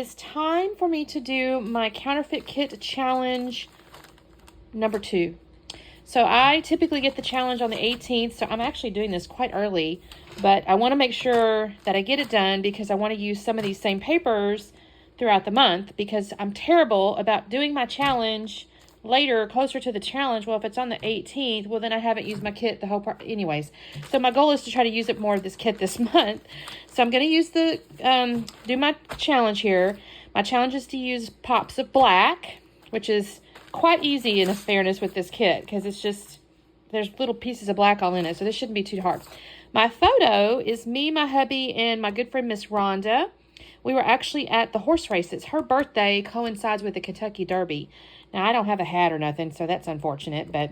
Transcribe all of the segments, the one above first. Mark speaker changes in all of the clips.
Speaker 1: is time for me to do my Counterfeit Kit challenge number 2. So I typically get the challenge on the 18th, so I'm actually doing this quite early, but I want to make sure that I get it done because I want to use some of these same papers throughout the month because I'm terrible about doing my challenge later, closer to the challenge. Well, if it's on the 18th, well, then I haven't used my kit the whole part. Anyways, so my goal is to try to use it more of this kit this month. So I'm going to use do my challenge here. My challenge is to use pops of black, which is quite easy in fairness with this kit because it's just, there's little pieces of black all in it, so this shouldn't be too hard. My photo is me, my hubby, and my good friend Miss Rhonda. We were actually at the horse races. Her birthday coincides with the Kentucky Derby. Now, I don't have a hat or nothing, so that's unfortunate, but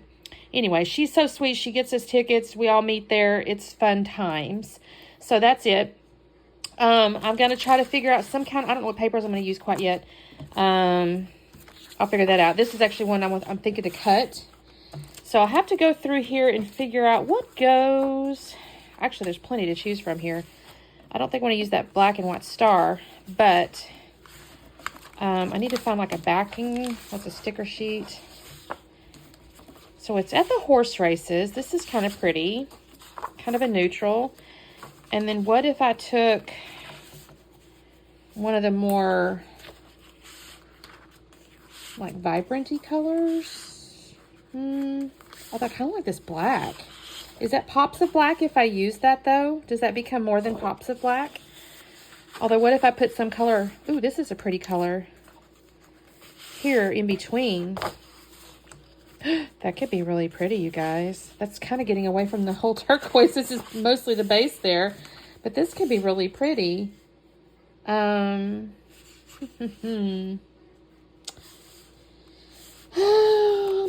Speaker 1: anyway, she's so sweet. She gets us tickets. We all meet there. It's fun times. So that's it. I'm going to try to figure out some kind, I don't know what papers I'm going to use quite yet. I'll figure that out. This is actually one I'm thinking to cut. So I'll have to go through here and figure out what goes. Actually, there's plenty to choose from here. I don't think I want to use that black and white star, but I need to find like a backing. That's a sticker sheet. So it's at the horse races. This is kind of pretty, kind of a neutral. And then what if I took one of the more like vibranty colors? Although I kind of like this black. Is that pops of black if I use that though? Does that become more than pops of black? Although what if I put some color? Ooh, this is a pretty color here in between. That could be really pretty, you guys. That's kind of getting away from the whole turquoise. This is mostly the base there. But this could be really pretty. Let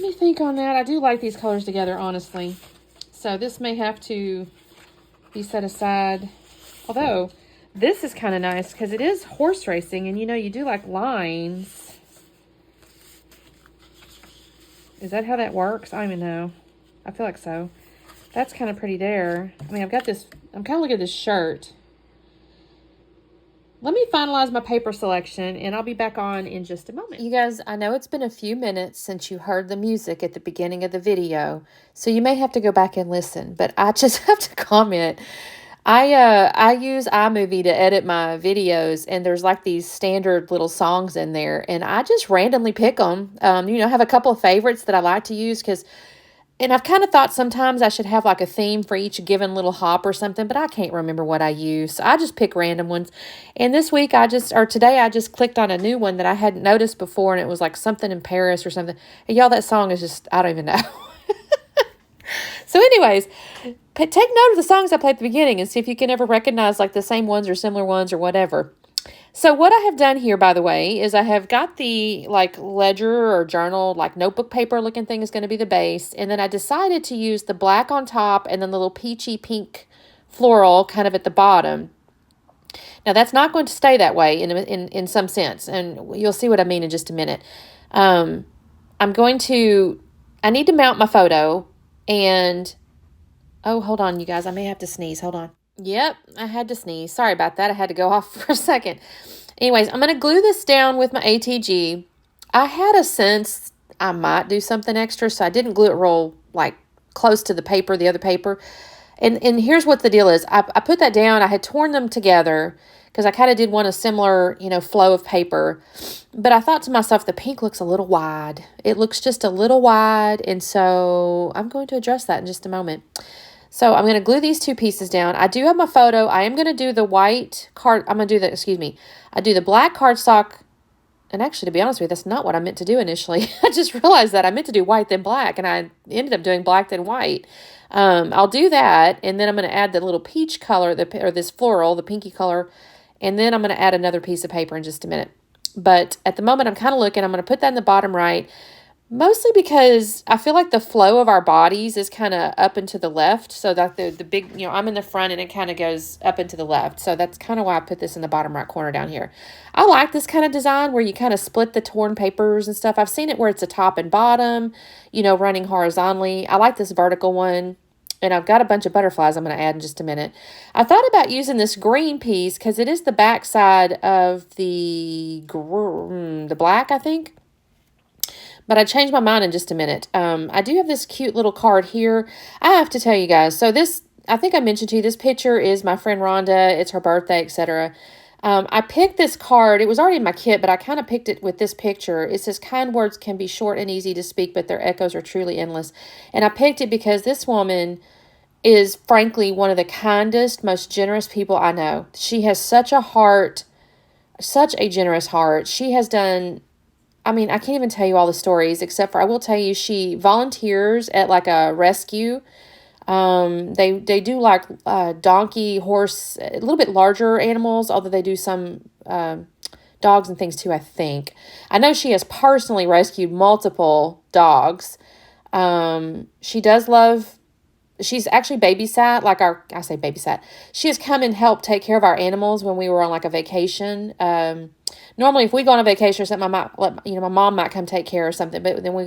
Speaker 1: me think on that. I do like these colors together, honestly. So this may have to be set aside. Although, this is kind of nice because it is horse racing. And, you know, you do like lines. Is that how that works? I don't even know. I feel like so. That's kind of pretty there. I mean, I've got this. I'm kind of looking at this shirt. Let me finalize my paper selection, and I'll be back on in just a moment. You guys, I know it's been a few minutes since you heard the music at the beginning of the video, so you may have to go back and listen, but I just have to comment. I use iMovie to edit my videos, and there's like these standard little songs in there, and I just randomly pick them. You know, I have a couple of favorites that I like to use and I've kind of thought sometimes I should have like a theme for each given little hop or something, but I can't remember what I use. So I just pick random ones. And this week today I just clicked on a new one that I hadn't noticed before, and it was like something in Paris or something. And y'all, that song is just, I don't even know. So anyways, take note of the songs I play at the beginning and see if you can ever recognize like the same ones or similar ones or whatever. So what I have done here, by the way, is I have got the like ledger or journal, like notebook paper looking thing is going to be the base. And then I decided to use the black on top and then the little peachy pink floral kind of at the bottom. Now that's not going to stay that way in some sense. And you'll see what I mean in just a minute. I need to mount my photo and, oh, hold on, you guys. I may have to sneeze. Hold on. Yep, I had to sneeze. Sorry about that. I had to go off for a second. Anyways, I'm going to glue this down with my ATG. I had a sense I might do something extra, so I didn't glue it real like close to the paper, the other paper. And here's what the deal is. I put that down. I had torn them together because I kind of did want a similar, you know, flow of paper. But I thought to myself, the pink looks a little wide. It looks just a little wide, and so I'm going to address that in just a moment. So I'm going to glue these two pieces down. I do have my photo. I am going to do the white card. I do the black cardstock. And actually, to be honest with you, that's not what I meant to do initially. I just realized that I meant to do white then black, and I ended up doing black then white. I'll do that, and then I'm going to add the little peach color, or this floral, the pinky color, and then I'm going to add another piece of paper in just a minute. But at the moment, I'm kind of looking. I'm going to put that in the bottom right. Mostly because I feel like the flow of our bodies is kind of up and to the left. So that the big, you know, I'm in the front and it kind of goes up and to the left. So that's kind of why I put this in the bottom right corner down here. I like this kind of design where you kind of split the torn papers and stuff. I've seen it where it's a top and bottom, you know, running horizontally. I like this vertical one. And I've got a bunch of butterflies I'm going to add in just a minute. I thought about using this green piece because it is the back side of the black, I think. But I changed my mind in just a minute. I do have this cute little card here. I have to tell you guys. So this, I think I mentioned to you, this picture is my friend Rhonda. It's her birthday, etc. I picked this card. It was already in my kit, but I kind of picked it with this picture. It says, kind words can be short and easy to speak, but their echoes are truly endless. And I picked it because this woman is frankly one of the kindest, most generous people I know. She has such a heart, such a generous heart. She has done, I mean, I can't even tell you all the stories, except for I will tell you she volunteers at like a rescue. They do like donkey, horse, a little bit larger animals, although they do some dogs and things too, I think. I know she has personally rescued multiple dogs. She does love, she's actually babysat, like I say babysat. She has come and helped take care of our animals when we were on like a vacation. Normally if we go on a vacation or something, my mom might come take care of something, but then we've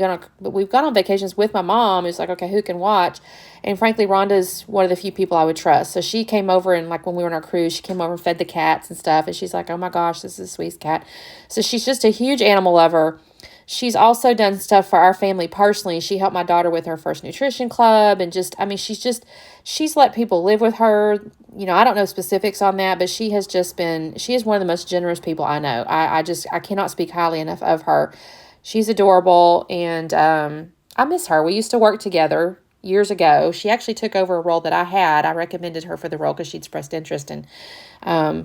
Speaker 1: gone on vacations with my mom. It's like, okay, who can watch? And frankly, Rhonda's one of the few people I would trust. So she came over and like when we were on our cruise, she came over and fed the cats and stuff. And she's like, oh my gosh, this is the sweetest cat. So she's just a huge animal lover. She's also done stuff for our family personally. She helped my daughter with her first nutrition club and just, I mean, she's let people live with her. You know, I don't know specifics on that, but she is one of the most generous people I know. I cannot speak highly enough of her. She's adorable and I miss her. We used to work together years ago. She actually took over a role that I had. I recommended her for the role because she expressed interest and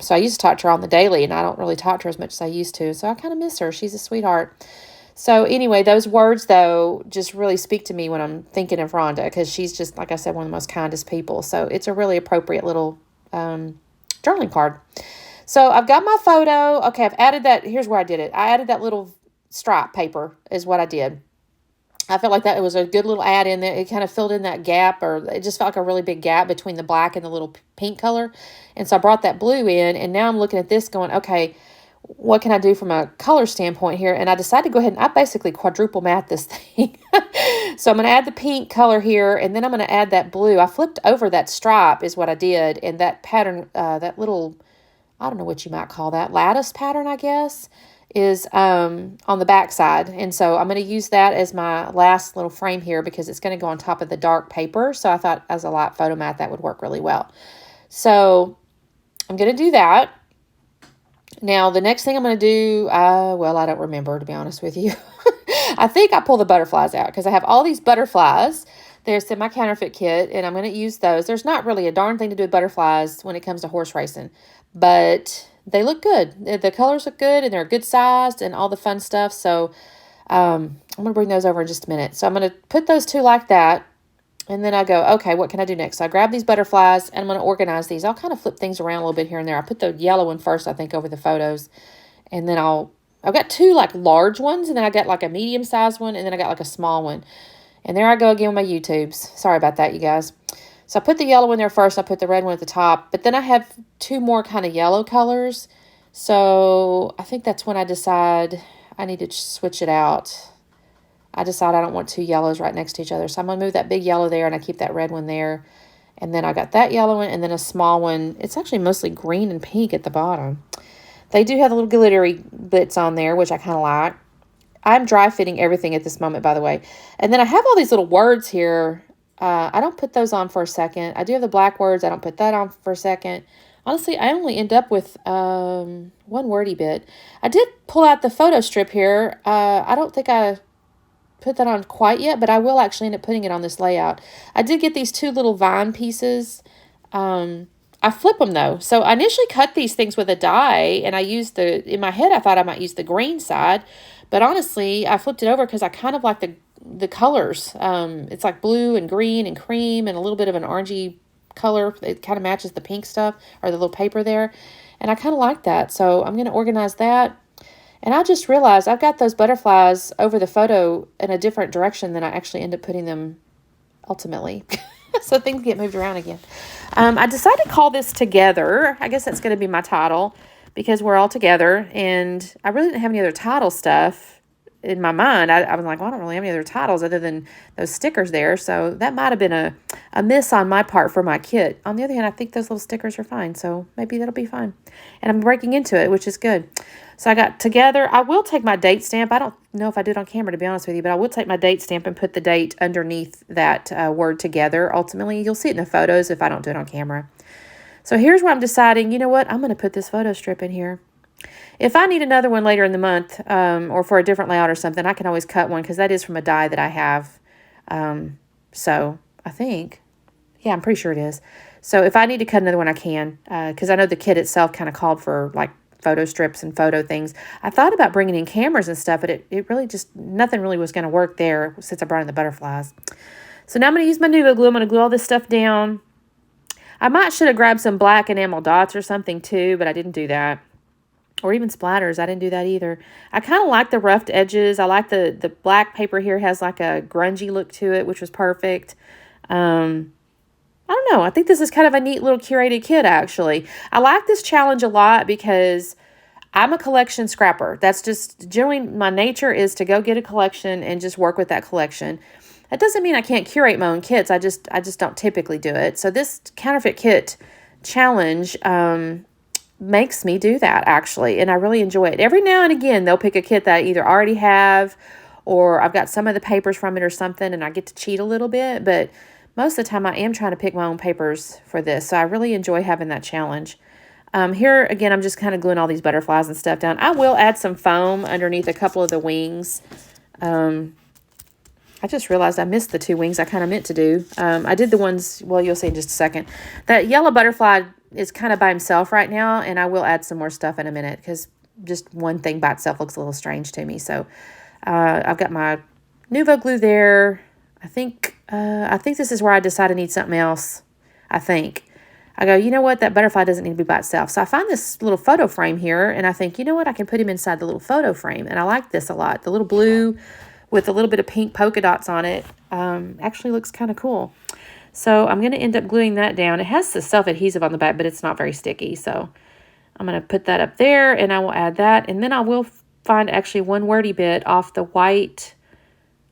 Speaker 1: so I used to talk to her on the daily and I don't really talk to her as much as I used to. So I kind of miss her. She's a sweetheart. So anyway, those words, though, just really speak to me when I'm thinking of Rhonda because she's just, like I said, one of the most kindest people. So it's a really appropriate little journaling card. So I've got my photo. Okay, I've added that. Here's where I did it. I added that little stripe paper is what I did. I felt like that it was a good little add in there. It kind of filled in that gap, or it just felt like a really big gap between the black and the little pink color. And so I brought that blue in, and now I'm looking at this going, okay, what can I do from a color standpoint here? And I decided to go ahead and I basically quadruple matte this thing. So I'm going to add the pink color here, and then I'm going to add that blue. I flipped over that stripe is what I did, and that pattern, that little, I don't know what you might call that, lattice pattern, I guess, is on the back side. And so I'm going to use that as my last little frame here because it's going to go on top of the dark paper. So I thought as a light photo mat, that would work really well. So I'm going to do that. Now, the next thing I'm going to do, well, I don't remember, to be honest with you. I think I pull the butterflies out because I have all these butterflies. There's in my counterfeit kit, and I'm going to use those. There's not really a darn thing to do with butterflies when it comes to horse racing, but they look good. The colors look good, and they're good sized and all the fun stuff. So I'm going to bring those over in just a minute. So I'm going to put those two like that. And then I go, okay, what can I do next? So I grab these butterflies, and I'm going to organize these. I'll kind of flip things around a little bit here and there. I put the yellow one first, I think, over the photos. And then I've got two, like, large ones, and then I got, like, a medium-sized one, and then I got, like, a small one. And there I go again with my YouTubes. Sorry about that, you guys. So I put the yellow one there first. I put the red one at the top. But then I have two more kind of yellow colors. So I think that's when I decide I need to switch it out. I decide I don't want two yellows right next to each other. So I'm going to move that big yellow there, and I keep that red one there. And then I got that yellow one, and then a small one. It's actually mostly green and pink at the bottom. They do have the little glittery bits on there, which I kind of like. I'm dry fitting everything at this moment, by the way. And then I have all these little words here. I don't put those on for a second. I do have the black words. I don't put that on for a second. Honestly, I only end up with one wordy bit. I did pull out the photo strip here. I don't think I put that on quite yet, but I will actually end up putting it on this layout. I did get these two little vine pieces. I flip them though. So I initially cut these things with a die, and I used in my head, I thought I might use the green side, but honestly, I flipped it over because I kind of like the colors. It's like blue and green and cream and a little bit of an orangey color. It kind of matches the pink stuff or the little paper there. And I kind of like that. So I'm going to organize that. And I just realized I've got those butterflies over the photo in a different direction than I actually end up putting them ultimately. So things get moved around again. I decided to call this Together. I guess that's going to be my title because we're all together. And I really didn't have any other title stuff in my mind. I was like, well, I don't really have any other titles other than those stickers there. So that might have been a a miss on my part for my kit. On the other hand, I think those little stickers are fine, so maybe that'll be fine. And I'm breaking into it, which is good. So I got together. I will take my date stamp. I don't know if I did on camera, to be honest with you, but I will take my date stamp and put the date underneath that word together. Ultimately, you'll see it in the photos if I don't do it on camera. So here's where I'm deciding, you know what, I'm going to put this photo strip in here. If I need another one later in the month or for a different layout or something, I can always cut one because that is from a die that I have. So I think, yeah, I'm pretty sure it is. So if I need to cut another one, I can because I know the kit itself kind of called for like photo strips and photo things. I thought about bringing in cameras and stuff, but it really just, nothing really was going to work there since I brought in the butterflies. So now I'm going to use my Nuvo glue. I'm going to glue all this stuff down. I should have grabbed some black enamel dots or something too, but I didn't do that. Or even splatters. I didn't do that either. I kind of like the roughed edges. I like the black paper here has like a grungy look to it, which was perfect. I don't know. I think this is kind of a neat little curated kit, actually. I like this challenge a lot because I'm a collection scrapper. That's just generally my nature is to go get a collection and just work with that collection. That doesn't mean I can't curate my own kits. I just don't typically do it. So this counterfeit kit challenge makes me do that, actually, and I really enjoy it. Every now and again, they'll pick a kit that I either already have or I've got some of the papers from it or something, and I get to cheat a little bit, but most of the time I am trying to pick my own papers for this, so I really enjoy having that challenge. Here, again, I'm just kind of gluing all these butterflies and stuff down. I will add some foam underneath a couple of the wings. I just realized I missed the two wings I kind of meant to do. I did the ones, well, you'll see in just a second. That yellow butterfly is kind of by himself right now, and I will add some more stuff in a minute because just one thing by itself looks a little strange to me. So I've got my Nuvo glue there. I think this is where I decide I need something else. I think. I go, you know what? That butterfly doesn't need to be by itself. So I find this little photo frame here, and I think, you know what? I can put him inside the little photo frame, and I like this a lot. The little blue with a little bit of pink polka dots on it actually looks kind of cool. So I'm going to end up gluing that down. It has the self-adhesive on the back, but it's not very sticky. So I'm going to put that up there, and I will add that. And then I will find actually one wordy bit off the white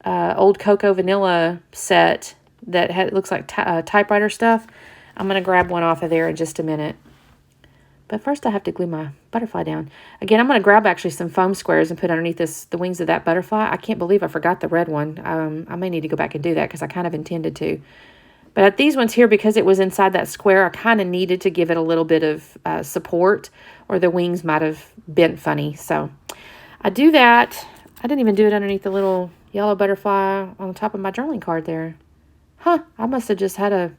Speaker 1: old Cocoa Vanilla set that looks like typewriter stuff. I'm going to grab one off of there in just a minute. But first I have to glue my butterfly down. Again, I'm going to grab actually some foam squares and put underneath the wings of that butterfly. I can't believe I forgot the red one. I may need to go back and do that because I kind of intended to. But at these ones here, because it was inside that square, I kind of needed to give it a little bit of support or the wings might have bent funny. So I do that. I didn't even do it underneath the little yellow butterfly on the top of my journaling card there. Huh, I must have just had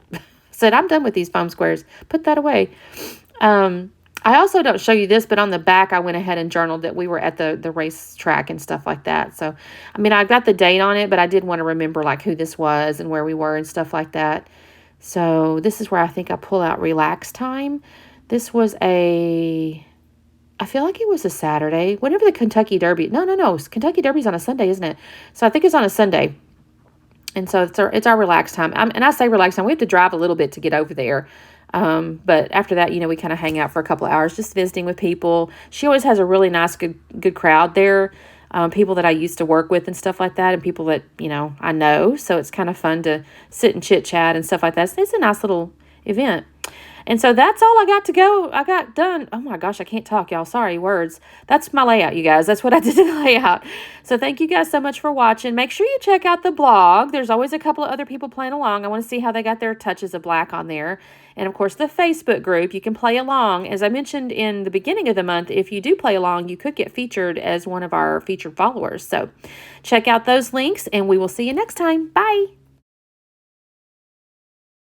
Speaker 1: said, I'm done with these foam squares. Put that away. I also don't show you this, but on the back, I went ahead and journaled that we were at the racetrack and stuff like that. So, I mean, I got the date on it, but I did want to remember, like, who this was and where we were and stuff like that. So, this is where I think I pull out relax time. This was I feel like it was a Saturday. Whenever the Kentucky Derby. No. Kentucky Derby's on a Sunday, isn't it? So, I think it's on a Sunday. And so, it's our relax time. And I say relax time. We have to drive a little bit to get over there. But after that, we kind of hang out for a couple of hours, just visiting with people. She always has a really nice, good crowd there. People that I used to work with and stuff like that, and people that, I know. So it's kind of fun to sit and chit chat and stuff like that. So it's a nice little event. And so that's all I got done. Oh my gosh, I can't talk, y'all. Sorry, words. That's my layout, you guys. That's what I did in the layout. So thank you guys so much for watching. Make sure you check out the blog. There's always a couple of other people playing along. I want to see how they got their touches of black on there. And of course, the Facebook group, you can play along. As I mentioned in the beginning of the month, if you do play along, you could get featured as one of our featured followers. So check out those links, and we will see you next time. Bye.